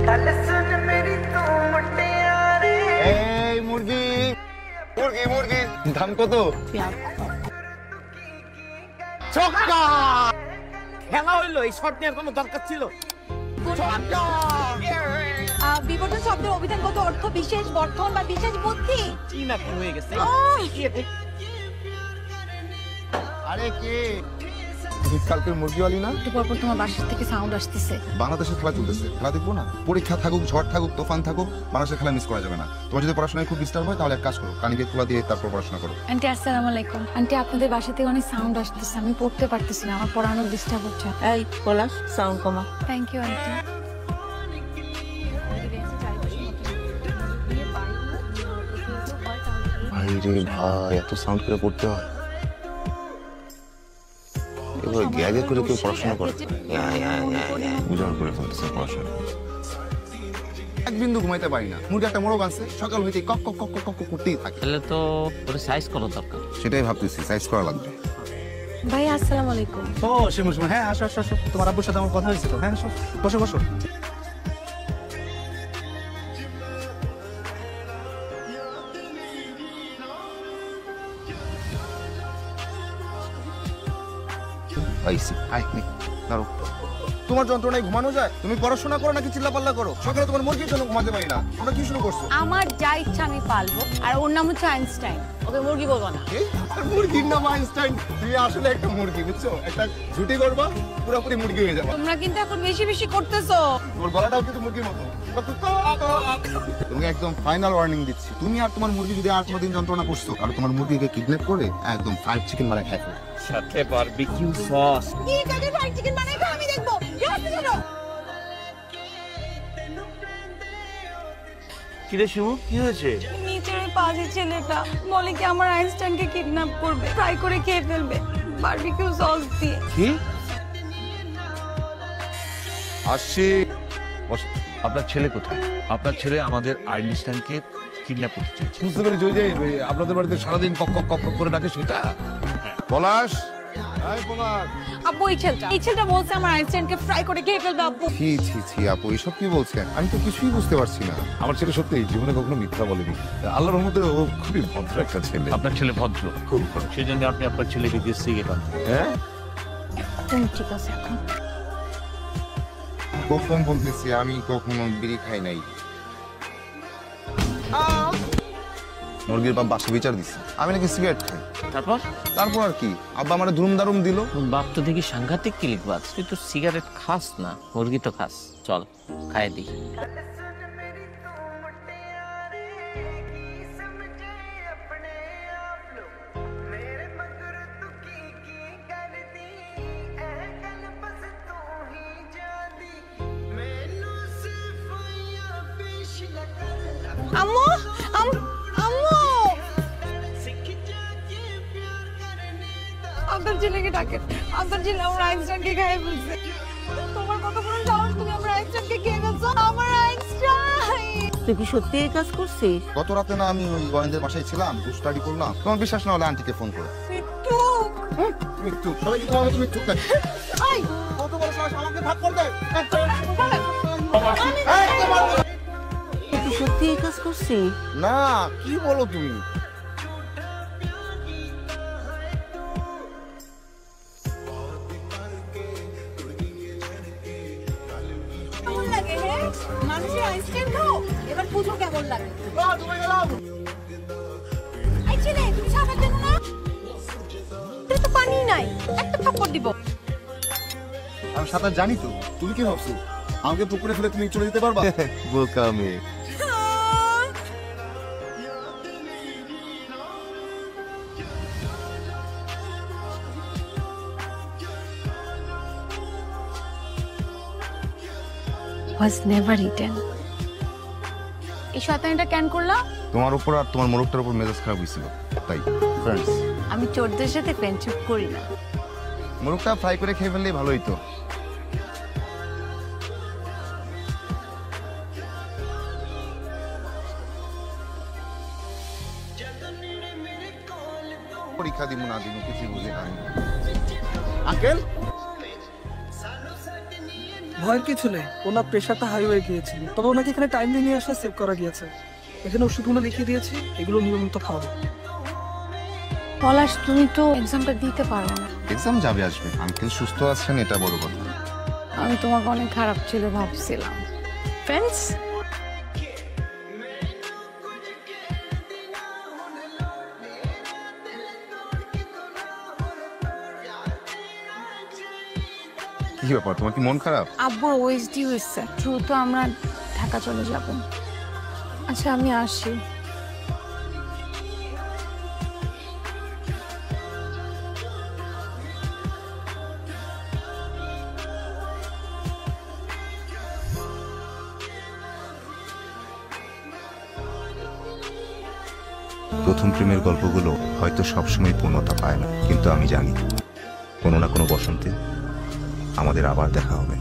এই মুরগি মুরগি মুরগি দাম কত? ছক্কা! খেলা হইলো, এই শট নেওয়ার কোনো দরকার ছিল? বিবর্তন শব্দের অভিধানগত অর্থ বিশেষ বর্ধন বা বিশেষ বুদ্ধি। কি না হয়ে গেছে? আরে কে? তুমি কালকের মুরগিওয়ালি না? একটু পরপর তোমার বাসা থেকে সাউন্ড আসতেছে। বাংলাদেশের খেলা চলতেছে, খেলা দেখবো না? পরীক্ষা থাকুক, ঝড় থাকুক, তোফান থাকুক, বাংলাদেশের খেলা মিস করা যাবে না। তোমার যদি পড়াশোনায় খুব ডিস্টার্ব হয় তাহলে এক কাজ করো, কানিকে খোলা দিয়ে তারপর পড়াশোনা করো। আন্টি আসসালামু আলাইকুম। আন্টি আপনাদের বাসা থেকে অনেক সাউন্ড আসতেছে, আমি পড়তে পারতেছি না, আমার পড়ানো ডিস্টার্ব হচ্ছে। এই পলাশ, সাউন্ড কমা। Thank you aunty. ভাই রে ভাই, এত সাউন্ড করে পড়তে হয়? এবার গ্যাগে করে কেউ পড়াশোনা করে? উজাড় করে ফেলতেছে পড়াশোনা। এক বিন্দু ঘুমাইতে পারি না, মুরগি একটা মোরগ আছে, সকাল হইতে কক কক কক কক করতেই থাকে। তাহলে তো ওটা সাইজ করা দরকার। সেটাই ভাবতেছি, সাইজ করা লাগবে। ভাই আসসালামু আলাইকুম। ও শিমুল, হ্যাঁ আসো আসো আসো, তোমার আব্বুর সাথে আমার কথা হয়েছিল। হ্যাঁ আসো, বসো বসো। আইসি আই নে দাঁড়ো। তোমার যন্ত্রণায় ঘুমানো যায়? তুমি পড়াশোনা করো নাকি চিল্লাপাল্লা করো? সকালে তোমার মুরগির জন্য ঘুমাতে পারি না। তোমরা কি শুরু করছো? আমার যা ইচ্ছা আমি পালবো, আর ওর নাম হচ্ছে আইনস্টাইন, ওকে মুরগি বলবো না। কি? মুরগির নাম আইনস্টাইন? তুমি আসলে একটা মুরগি, বুঝছো? একটা ঝুটি করবা, পুরোপুরি মুরগি হয়ে যাবে। তোমরা কিন্তু এখন বেশি বেশি করতেছো। তোমার গলাটাও কিন্তু মুরগির মতো। তুমি একদম ফাইনাল ওয়ার্নিং দিচ্ছি, তুমি আর তোমার মুরগি যদি আর কোনোদিন যন্ত্রণা করছো আর তোমার মুরগিকে কিডন্যাপ করে একদম ফ্রাইড চিকেন বানায় খাই ফেলো। সাথে বারবিকিউ সস। কি কাজে ফ্রাইড চিকেন বানাইছো আমি দেখবো। কি রে শিমু, কি হয়েছে? নিচের পাশে ছেলেটা বলে কি আমার আইনস্টাইনকে কিডন্যাপ করবে, ফ্রাই করে খেয়ে ফেলবে বারবিকিউ সস দিয়ে। কি? আসছি। আপনার ছেলে কোথায়? আপনার ছেলে আমাদের আইনস্টাইনকে কিডন্যাপ করতে চাইছে। বুঝতে পেরেছি, ওই যে আপনাদের বাড়িতে সারাদিন কক কক কক কক করে ডাকে সেটা। পলাশ, এই পলাশ। আব্বু এই ছেলেটা বলছে আমার আইনস্টাইনকে ফ্রাই করে খেয়ে ফেলবে। আব্বু ছি ছি ছি আপু, এসব কি বলছেন? আমি তো কিছুই বুঝতে পারছি না। আমার ছেলে সত্যি জীবনে কখনো মিথ্যা বলেনি। আল্লাহর রহমতে ও খুবই ভদ্র একটা ছেলে। আপনার ছেলে ভদ্র, খুব ভদ্র। সেই জন্য আপনি আপনার ছেলেকে দিয়ে সিগারেট আনতে। হ্যাঁ, তুমি ঠিক আছে এখন। কখন বলতেছি আমি কখনো বিড়ি খাই নাই। মুরগির বাপ বাসা বিচার দিচ্ছে আমি নাকি সিগারেট খাই। তারপর আর কি, আব্বা আমার ধুম দারুম দিল। বাপ তো দেখি সাংঘাতিক কিলিকবাজ। তুই তো সিগারেট খাস না, মুরগি তো খাস। চল খাই দি। আম্মু আম্মু আপনার ছেলেকে ডাকেন। আপনার ছেলে আমার আইনস্টাইনকে খেয়ে ফেলছে। তোমার কত বড় সাহস, তুমি আমার আইনস্টাইনকে খেয়ে গেছো। আমার আইনস্টাইন। তুই কি সত্যি এই কাজ করছিস? গত রাতে না আমি ওই গোয়েন্দের বাসায় ছিলাম, স্টাডি করলাম। তোমার বিশ্বাস না হলে আন্টিকে ফোন করো। মৃত্যু সবাই কি তোমাকে মৃত্যু দেয়? এই কত বড় সাহস আমাকে ভাগ করবে? তুই সত্যি এই কাজ করছিস? না, কি বলো তুমি? কেমন লাগে হে? মানুষের আইনস্টাইন খাও, এবার বুঝো কেমন লাগে। এই ছেলে, তুমি সাঁতার জানো না? এটা তো পানি নাই, একটা থাপ্পড় দিব। আমি সাঁতার জানি তো, তুমি কি ভাবছো আমাকে পুকুরে ফেলে তুমি চলে যেতে পারবা? বোকা মেয়ে। was never eaten. এই শয়তানিটা কেন করলা? তোমার উপর আর তোমার মোরগটার উপর মেজাজ খারাপ হয়েছিল তাই। ফ্রেন্ডস, আমি চোরদের সাথে ফ্রেন্ডশিপ করি না। মোরগটা ফ্রাই করে খেয়ে ফেললেই ভালো হইতো। পরীক্ষা দিব না দিব কিছু বুঝে না। আঙ্কেল ভয়ের কিছু নেই, ওনার প্রেশারটা হাই হয়ে গিয়েছিল, তবে ওনাকে এখানে টাইমলি নিয়ে আসলে সেভ করা গিয়েছে। এখানে ওষুধগুলো লিখিয়ে দিয়েছি, এগুলো নিয়মিত খাওয়াবো। পলাশ, তুমি তো এক্সামটা দিতে পারো না। এক্সাম যাবে আসবে, আঙ্কেল সুস্থ আছেন, এটা বড় কথা। আমি তোমাকে অনেক খারাপ ছিল ভাবছিলাম। ফ্রেন্ডস, কি ব্যাপার, তোমার কি মন খারাপ? আব্বুর ওএসডি হয়েছে, দ্রুত আমরা ঢাকা চলে যাব। আচ্ছা আমি আসি। প্রথম প্রেমের গল্পগুলো হয়তো সবসময় পূর্ণতা পায় না, কিন্তু আমি জানি কোনো না কোনো বসন্তে আমাদের আবার দেখা হবে।